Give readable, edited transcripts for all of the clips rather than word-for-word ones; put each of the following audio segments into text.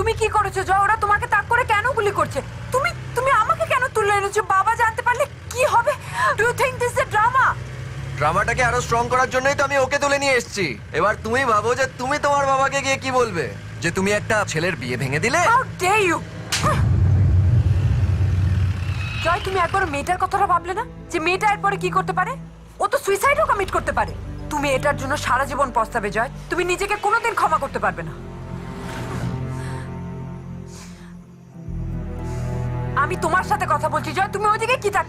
তুমি কি করেছো জয়? ওরা তোমাকে তাক করে কেন গুলি করছে? তুমি তুমি আমাকে কেন তুলে এনেছো? বাবা জানতে পারলে কি হবে? Do you think this is a drama? ড্রামাটাকে আরো স্ট্রং করার জন্যই তো আমি ওকে তুলে নিয়ে এসেছি। এবার তুমি ভাবো যে তুমি তোমার বাবাকে গিয়ে কি বলবে, যে তুমি একটা ছেলের বিয়ে ভেঙে দিলে। How dare you! জয়, তুমি একবার মেয়েটার কথাটা ভাবলে না, যে মেয়েটা এরপরে কি করতে পারে? ও তো সুইসাইডও কমিট করতে পারে। তুমি এটার জন্য সারা জীবন পস্তাবে জয়। তুমি নিজেকে কোনোদিন ক্ষমা করতে পারবে না। আমি তোমার সাথে কথা বলছি জয়, তুমি ওইদিকে কি থাক।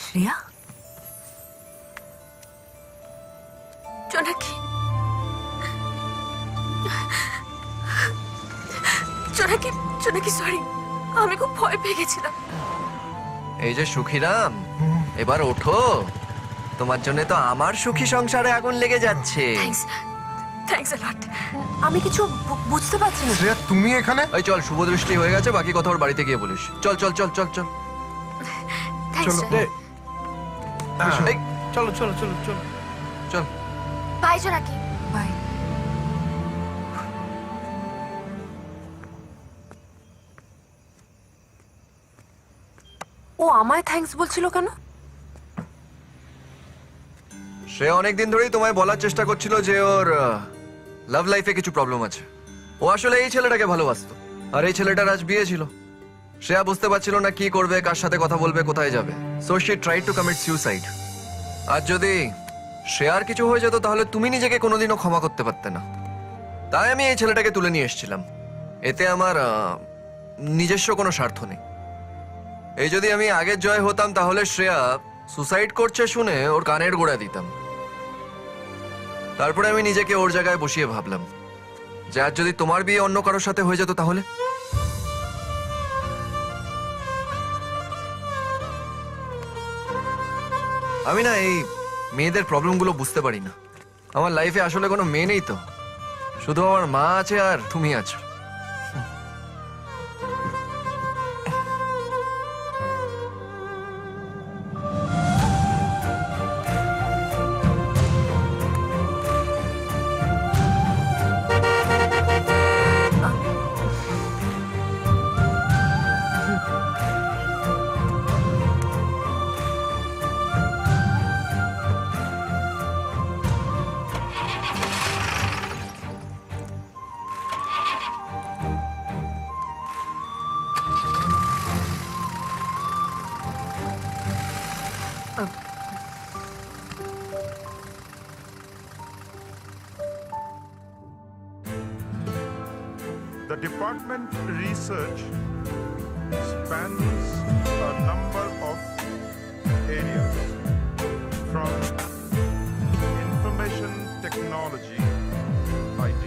শ্রেয়া, জোনাকি, জোনাকি, জোনাকি সরি, আমি খুব ভয় পেয়ে গেছিলাম। এই যে সুখীরাম, এবার ওঠো। তোমার জন্য তো আমার সুখী সংসারে আগুন লেগে যাচ্ছে। থ্যাঙ্কস, থ্যাঙ্কস আ লট। আমি কিছু বুঝতে পারছি না। শ্রেয়া তুমি এখানে? এই চল, শুভ দৃষ্টি হয়ে গেছে, বাকি কথা ওর বাড়িতে গিয়ে বলিস। চল চল চল চল চল থ্যাঙ্কস। এই, চলো চলো চলো চলো। চল। বাই জোনাকি। বাই। ও আমায় থ্যাঙ্কস বলছিল কেন? সে অনেকদিন ধরেই তোমায় বলার চেষ্টা করছিল যে ওর লাভ লাইফে কিছু প্রবলেম আছে। ও আসলে এই ছেলেটাকে ভালোবাসতো, আর এই ছেলেটার আজ বিয়ে ছিল। শ্রেয়া বুঝতে পারছিল না কি করবে, কার সাথে কথা বলবে, কোথায় যাবে। So she tried to commit suicide. আর যদি শ্রেয়ার কিছু হয়ে যেত তাহলে তুমি নিজেকে কোনোদিনও ক্ষমা করতে পারতে না। তাই আমি এই ছেলেটাকে তুলে নিয়ে এসেছিলাম। এতে আমার নিজস্ব কোনো স্বার্থ নেই। এই যদি আমি আগের জয় হতাম তাহলে শ্রেয়া সুসাইড করছে শুনে ওর কানের গোড়া দিতাম। তারপরে আমি নিজেকে ওর জায়গায় বসিয়ে ভাবলাম যে আজ যদি তোমার বিয়ে অন্য কারোর সাথে হয়ে যেত তাহলে। আমি না এই মেয়েদের প্রবলেমগুলো বুঝতে পারি না। আমার লাইফে আসলে কোনো মেয়ে নেই তো, শুধু আমার মা আছে আর তুমি আছো। The department research spans a number of areas, from information technology, IT,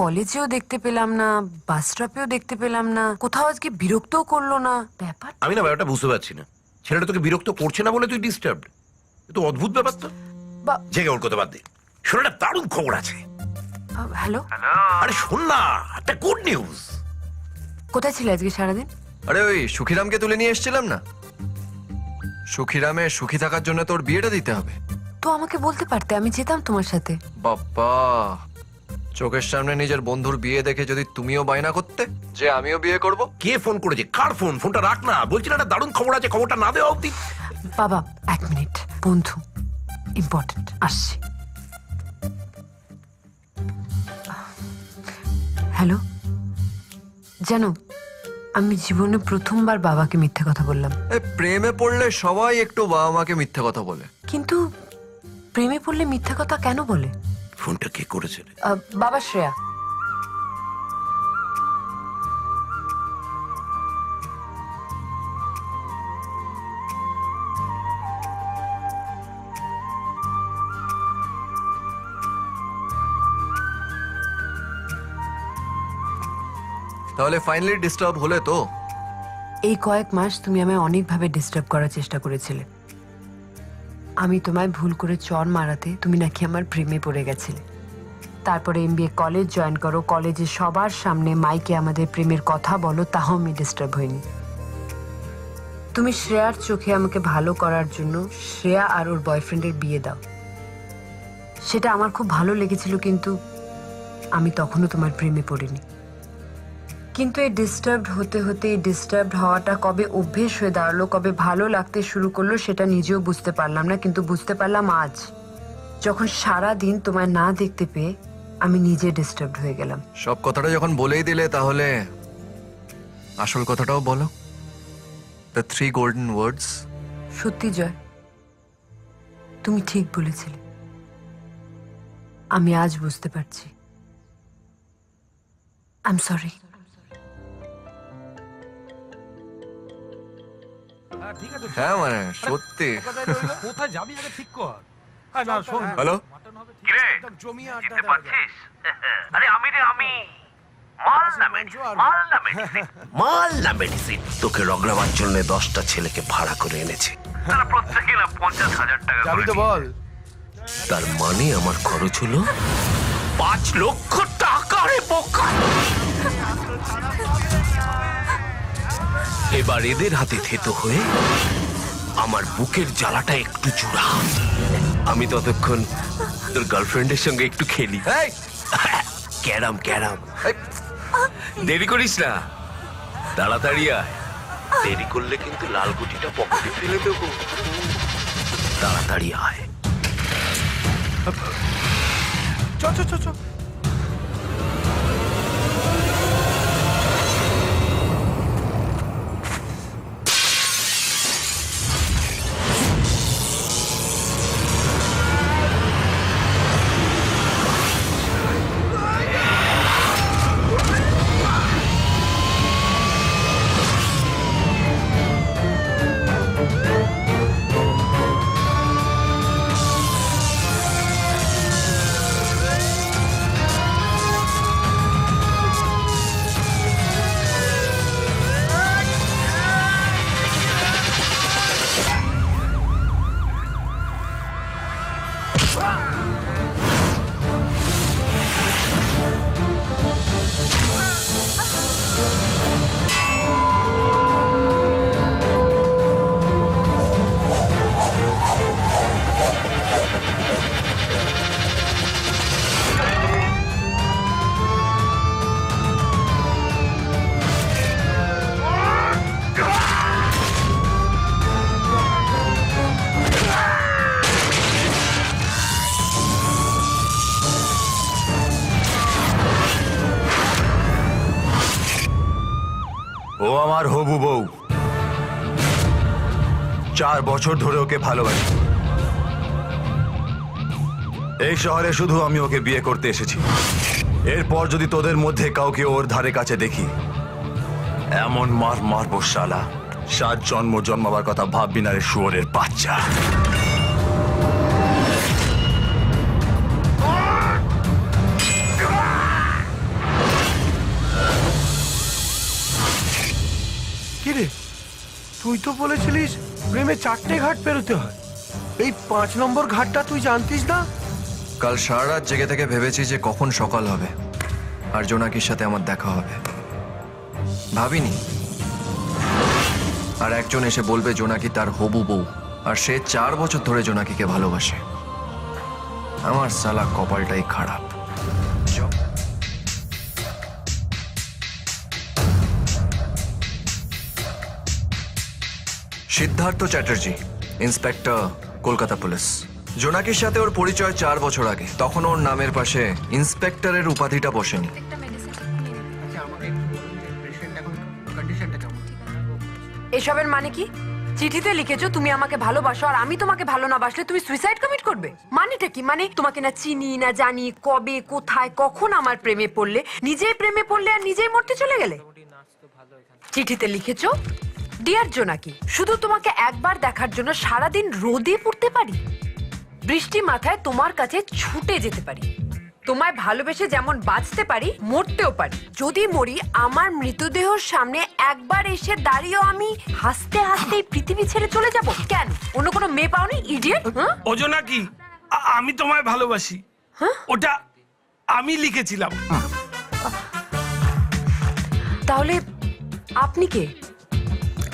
কলেজেও দেখতে পেলাম না, বাস স্টপেও দেখতে পেলাম না, কোথাও আজকে বিরক্তও করলো না। ব্যাপার আমি না ব্যাপারটা বুঝতে পারছি না। ছেলেটা তোকে বিরক্ত করছে না বলে তুই ডিস্টার্বড? তো অদ্ভুত ব্যাপার তো। জেগে ওর কথা বাদ দে, শোন একটা দারুণ খবর আছে। হ্যালো, আরে শোন না, একটা গুড নিউজ। কোথায় ছিলে আজকে সারাদিন? আরে ওই সুখীরামকে তুলে নিয়ে এসেছিলাম না। সুখীরামের সুখী থাকার জন্য তোর বিয়েটা দিতে হবে। তো আমাকে বলতে পারতে, আমি যেতাম তোমার সাথে। বাবা, চোখের সামনে নিজের বন্ধুর বিয়ে দেখে যদি তুমিও বায়না করতে যে আমিও বিয়ে করব। কে ফোন করেছে? কার ফোন? ফোনটা রাখ না। বলছি না একটা দারুণ খবর আছে, খবরটা না দেওয়া অব্দি। বাবা এক মিনিট, বন্ধু ইম্পর্টেন্ট, আসছি। হ্যালো, জানো আমি জীবনে প্রথমবার বাবাকে মিথ্যে কথা বললাম। প্রেমে পড়লে সবাই একটু বাবা মাকে মিথ্যে কথা বলে। কিন্তু প্রেমে পড়লে মিথ্যে কথা কেন বলে? ফোনটা কে করেছে রে? বাবা, শ্রেয়া। তাহলে ফাইনালি ডিস্টার্ব হলে তো? এই কয়েক মাস তুমি আমায় অনেকভাবে ডিস্টার্ব করার চেষ্টা করেছিলে। আমি তোমায় ভুল করে চর মারাতে তুমি নাকি আমার প্রেমে পড়ে গেছিলে। তারপরে MBA কলেজ জয়েন করো, কলেজে সবার সামনে মাইকে আমাদের প্রেমের কথা বলো, তাও আমি ডিস্টার্ব হইনি। তুমি শ্রেয়ার চোখে আমাকে ভালো করার জন্য শ্রেয়া আর ওর বয়ফ্রেন্ডের বিয়ে দাও। সেটা আমার খুব ভালো লেগেছিল, কিন্তু আমি তখনও তোমার প্রেমে পড়িনি। কিন্তু এই ডিস্টার্বড হতে হতে এই ডিস্টার্বড হওয়াটা কবে অভ্যেস হয়ে দাঁড়ালো, কবে ভালো লাগতে শুরু করলো, সেটা নিজেও বুঝতে পারলাম না। কিন্তু বুঝতে পারলাম আজ, যখন সারা দিন তোমায় না দেখতে পেয়ে আমি নিজে ডিস্টার্বড হয়ে গেলাম। সব কথাটা যখন বলেই দিলে, তাহলে আসল কথাটাও বলো। দ্য 3 গোল্ডেন ওয়ার্ডস। সত্যি জয়, তুমি ঠিক বলেছিলে। আমি আজ বুঝতে পারছি। I am sorry. ঠিক আছে হ্যাঁ মানে সত্যি। কোথায় যাবি আগে ঠিক কর। হ্যাঁ না শোন, হ্যালো, একদম জমিয়ে আড্ডা দেওয়া যাবে। আরে আমি মাল না মেডিসিন তোকে রগড়াবার জন্য 10টা ছেলেকে ভাড়া করে এনেছে। তারা প্রত্যেকে না 50,000 টাকা যাবি তো বল। তার মানে আমার খরচ হলো 5 লক্ষ টাকা রে বোকা। এবার এদের হাতে থেতো হয়ে আমার বুকের জ্বালাটা একটু জোড়া। আমি ততক্ষণ তোর গার্লফ্রেন্ডের সঙ্গে একটু খেলি। এই, ক্যারাম এই, দেরি করিস না, তাড়াতাড়ি আয়। দেরি করলে কিন্তু লাল গুটিটা পকেটে ফেলে দেবো। তাড়াতাড়ি আয়। চ চ চ চ। ও আমার হবু বউ। 4 বছর ধরে ওকে ভালোবাসি। এই শহরে শুধু আমি ওকে বিয়ে করতে এসেছি। এরপর যদি তোদের মধ্যে কাউকে ওর ধারে কাছে দেখি, এমন মারবো শালা, 7 জন্ম জন্মাবার কথা ভাববি না রে শুয়োরের বাচ্চা। কি রে, তুই তো বলেছিলিস প্রেমে 4টে ঘাট পেরোতে হয়। এই 5 নম্বর ঘাটটা তুই জানতিস না? কাল সারা রাত জেগে থেকে ভেবেছি যে কখন সকাল হবে আর জোনাকির সাথে আমার দেখা হবে। ভাবিনি আর একজন এসে বলবে জোনাকি তার হবু বউ, আর সে 4 বছর ধরে জোনাকিকে ভালোবাসে। আমার সালা কপালটাই খারাপ। Siddharth Chatterjee, inspector, Kolkata police. জোনাকির সাথে ওর পরিচয় 4 বছর আগে। তখন ওর নামের পাশে ইন্সপেক্টরের উপাধিটা বসেনি। এসবের মানে কি? চিঠিতে লিখেছো তুমি আমাকে ভালোবাসো, আর আমি তোমাকে ভালো না বাসলে তুমি সুইসাইড কমিট করবে। মানেটা কি? মানে তোমাকে না চিনি না জানি, কবে কোথায় কখন আমার প্রেমে পড়লে, নিজেই প্রেমে পড়লে আর নিজেই মরতে চলে গেলে। চিঠিতে লিখেছো, ডিয়ার জোনাকি, শুধু তোমাকে একবার দেখার জন্য সারাদিন রোদে পড়তে পারি, বৃষ্টি মাথায় তোমার কাছে ছুটে যেতে পারি, তোমায় ভালোবেসে যেমন বাঁচতে পারি মরতেও পারি। যদি মরি আমার মৃতদেহর সামনে একবার এসে দাঁড়িয়েও আমি হাসতে হাসতে এই পৃথিবী ছেড়ে চলে যাব। কেন অন্য কোনো মেয়ে পাওনি ইডিয়েট? ওজো নাকি আমি তোমায় ভালোবাসি, ওটা আমি লিখেছিলাম। তাহলে আপনি কে?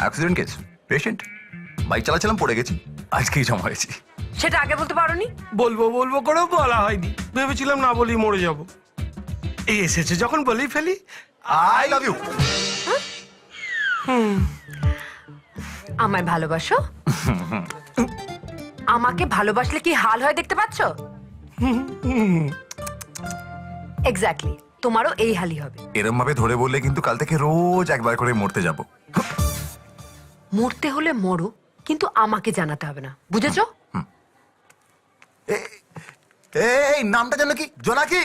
Accident case, patient. বাইক চালাচ্ছিলাম, পড়ে গেছি, আজকেই জমা হয়েছি। সেটা আগে বলতে পারোনি? বলবো বলবো করেও বলা হয়নি, ভেবেছিলাম না বলি মরে যাব। এই এসেছে যখন বলেই ফেলি। I love you. আমায় ভালোবাসো? আমাকে ভালোবাসলে কি হাল হয় দেখতে পাচ্ছ? এক্স্যাক্টলি, তোমারও এই হালই হবে। এরম ভাবে ধরে বললে কিন্তু কাল থেকে রোজ একবার করে মরতে যাব। মরতে হলে মরো, কিন্তু আমাকে জানাতে হবে না, বুঝেছো? এই নামটা যেন কি? জোনাকি?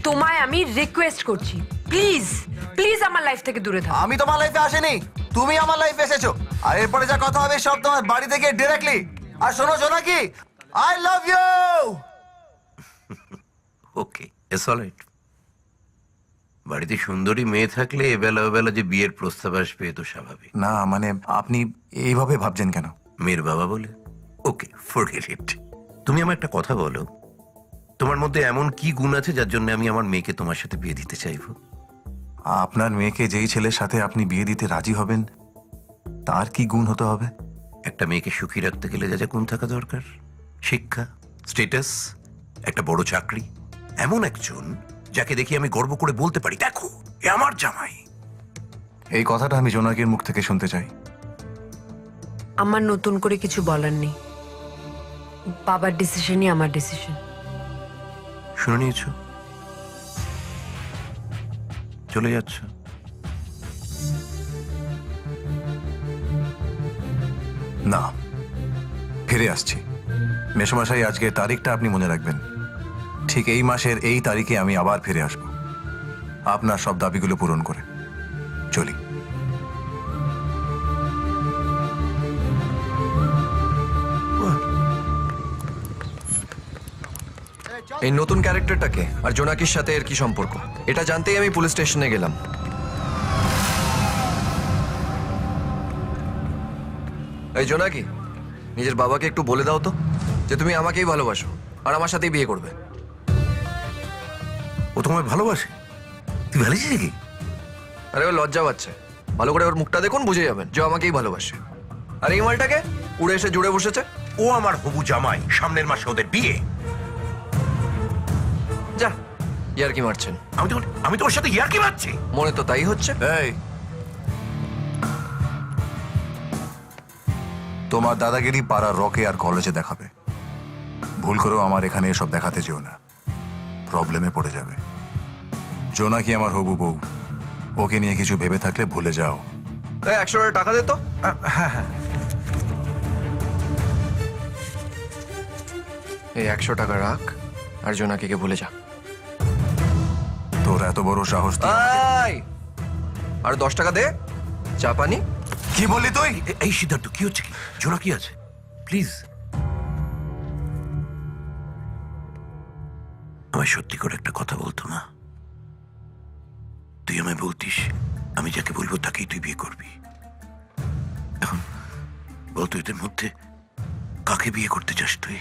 তোমায় আমি রিকোয়েস্ট করছি, প্লিজ প্লিজ আমার লাইফ থেকে দূরে থাকো। আমি তোমার লাইফে আসিনি, তুমি আমার লাইফে এসেছো। আর এরপরে যা কথা হবে সব তোমার বাড়ি থেকে ডিরেক্টলি। আর শোনো Jonaki, I love you. Okay, it's alright. বাড়িতে সুন্দরী মেয়ে থাকলে এবেলা ওবেলা যে বিয়ের প্রস্তাব আসবে এ তো স্বাভাবিক। না মানে আপনি এইভাবে ভাবছেন কেন? মেয়ের বাবা বলে? ওকে, ফরগেট ইট। তুমি আমার একটা কথা বলো, তোমার মধ্যে এমন কি গুণ আছে যার জন্য আমি আমার মেয়েকে তোমার সাথে বিয়ে দিতে চাইবো? আপনার মেয়েকে যেই ছেলের সাথে আপনি বিয়ে দিতে রাজি হবেন তার কি গুণ হতে হবে? একটা মেয়েকে সুখী রাখতে গেলে যা যা গুণ থাকা দরকার, শিক্ষা, স্ট্যাটাস, একটা বড় চাকরি, এমন একজন যাকে দেখি আমি গর্ব করে বলতে পারি, দেখো এ আমার জামাই। এই কথাটা আমি জোনাকির মুখ থেকে শুনতে চাই। আমার নতুন করে কিছু বলার নেই, বাবার ডিসিশনই আমার ডিসিশন। শুনে নিয়েছ? চলে যাচ্ছ? না, ফিরে আসছি। মেসোমশাই, আজকের তারিখটা আপনি মনে রাখবেন। ঠিক এই মাসের এই তারিখে আমি আবার ফিরে আসব, আপনার সব দাবিগুলো পূরণ করে। চলি। এই নতুন ক্যারেক্টারটাকে আর জোনাকির সাথে এর কি সম্পর্ক, এটা জানতেই আমি পুলিশ স্টেশনে গেলাম। এই জোনাকি, নিজের বাবাকে একটু বলে দাও তো যে তুমি আমাকেই ভালোবাসো আর আমার সাথেই বিয়ে করবে। ও তোমায় ভালোবাসে? তুই ভালোবাসিস নাকি? আরে ও লজ্জা পাচ্ছে, ভালো করে ওর মুখটা দেখুন, বুঝে যাবেন যে ও আমাকেই ভালোবাসে। আর এই মালটাকে উড়ে এসে জুড়ে বসেছে। ও আমার হবু জামাই, সামনের মাসে ওদের বিয়ে। যা, ইয়ার কি মারছেন? আমি তোমার সাথে ইয়ার্কি মারছি? মনে তো তাই হচ্ছে। এই, তোমার দাদাগিরি পাড়ার রকে আর কলেজে দেখাবে। ভুল করেও আমার এখানে এসব দেখাতে যেও না, প্রবলেমে পড়ে যাবে। জোনাকি আমার হবু বউ, ওকে নিয়ে কিছু ভেবে থাকলে ভুলে যাও। 100 টাকা দে তো। এই 100 টাকা রাখ আর জোনাকিকে ভুলে যা। তোর এত বড় সাহস? এই, আর 10 টাকা দে, চা পানি। কি বললি তুই? এই সিদ্ধার্থ, কি হচ্ছে? কি জোনা কি আছে? প্লিজ আমায় সত্যি করে একটা কথা বলতো না? তুই আমায় বলতিস আমি যাকে বলবো তাকেই তুই বিয়ে করবি। এখন বলতো এদের মধ্যে কাকে বিয়ে করতে চাস তুই?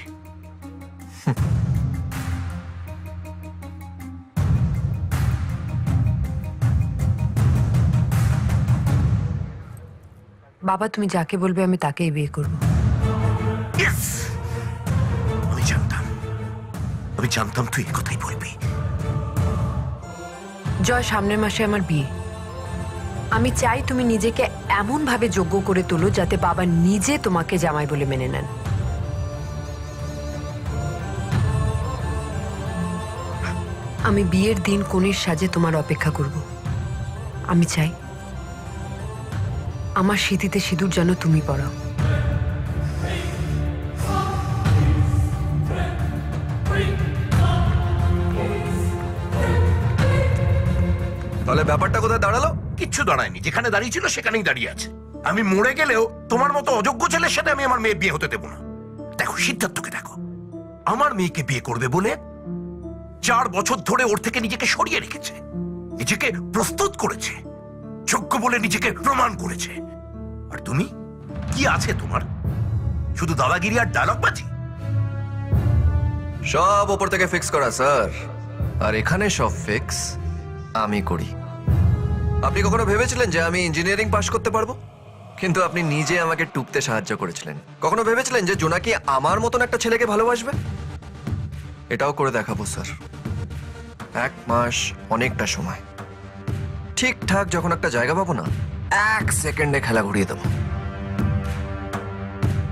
বাবা, তুমি যাকে বলবে আমি তাকেই বিয়ে করব। Yes! আমি জানতাম তুই এই কথাই বলবি। জয়, সামনের মাসে আমার বিয়ে। আমি চাই তুমি নিজেকে এমন ভাবে যোগ্য করে তোলো যাতে বাবা নিজে তোমাকে জামাই বলে মেনে নেন। আমি বিয়ের দিন কনের সাজে তোমার অপেক্ষা করব। আমি চাই আমার স্মৃতিতে সিঁদুর যেন তুমি পরাও। তাহলে ব্যাপারটা কোথায় দাঁড়ালো? কিচ্ছু দাঁড়ায়নি, যেখানে দাঁড়িয়ে ছিল সেখানেই দাঁড়িয়ে আছে। আমি মরে গেলেও তোমার মতো অযোগ্য ছেলের সাথে আমি আমার মেয়ে বিয়ে হতে দেবো না। দেখো সিদ্ধার্থকে, দেখো আমার মেয়েকে বিয়ে করবে বলে 4 বছর ধরে ওর থেকে নিজেকে সরিয়ে রেখেছে, নিজেকে প্রস্তুত করেছে, যোগ্য বলে নিজেকে প্রমাণ করেছে। আর তুমি কি আছে তোমার? শুধু দাদাগিরি আর ডায়লগবাজি। সব ওপর থেকে ফিক্স করা স্যার, আর এখানে সব ফিক্স আমি করি। আপনি কখনো ভেবেছিলেন যে আমি ইঞ্জিনিয়ারিং পাশ করতে পারবো? কিন্তু আপনি নিজে আমাকে টুকতে সাহায্য করেছিলেন। কখনো ভেবেছিলেন যে জোনাকি আমার মতন একটা ছেলেকে ভালোবাসবে? এটাও করে দেখাবো স্যার। 1 মাস অনেকটা সময়, ঠিকঠাক যখন একটা জায়গা পাবো না, 1 সেকেন্ডে খেলা ঘুরিয়ে দেবো।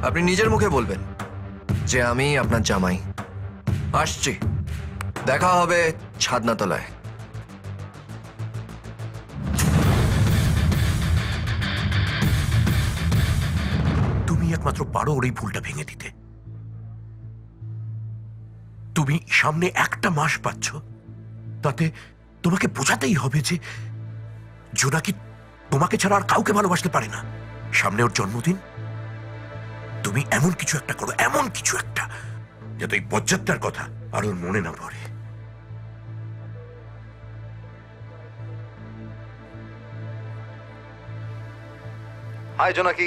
আপনি নিজের মুখে বলবেন যে আমি আপনার জামাই। আসছি, দেখা হবে ছাদনাতলায়। তুমি একমাত্র পারো ওর এই ভুলটা ভেঙে দিতে। তুমি সামনে 1টা মাস পাচ্ছ, তাতে তোমাকে বোঝাতেই হবে যে জোনাকি তোমাকে ছাড়া আর কাউকে ভালোবাসতে পারে না। সামনে ওর জন্মদিন, তুমি এমন কিছু একটা করো, এমন কিছু একটা, যাতে এই বজ্জাতটার কথা আর ওর মনে না পড়ে। হাই জোনাকি,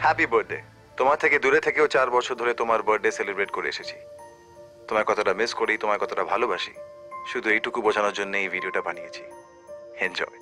হ্যাপি বার্থডে। তোমার থেকে দূরে থেকেও 4 বছর ধরে তোমার বার্থডে সেলিব্রেট করে এসেছি। তোমার কতটা মিস করি, তোমার কতটা ভালোবাসি, শুধু এইটুকু বোঝানোর জন্য এই ভিডিওটা বানিয়েছি। এনজয়।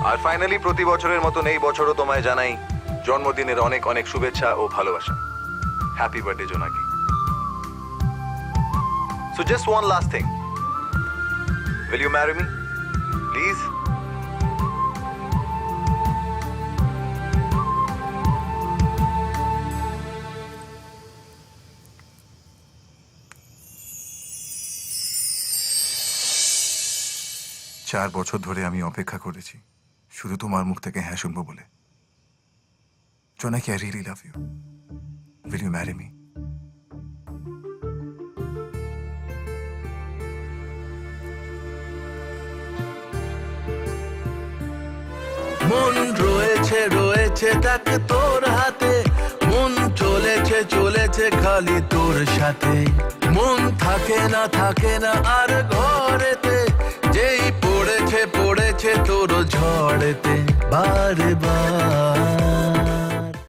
আর ফাইনালি প্রতি বছরের মতন এই বছরও তোমায় জানাই জন্মদিনের অনেক অনেক শুভেচ্ছা ও ভালোবাসা। হ্যাপি বার্থডে জোনাকি। So just one last thing. Will you marry me? Please? চার বছর ধরে আমি অপেক্ষা করেছি শুধু তোমার মুখ থেকে হ্যাঁ শুনবো বলে। জোনাকি, I really love you. Will you marry me? মন রয়েছে রয়েছে তাকে তোর হাতে, মন চলেছে চলেছে খালি তোর সাথে। মন থাকে না আর ঘরেতে, যেই পড়েছে পড়েছে তোর ঝড়েতে বারে বার।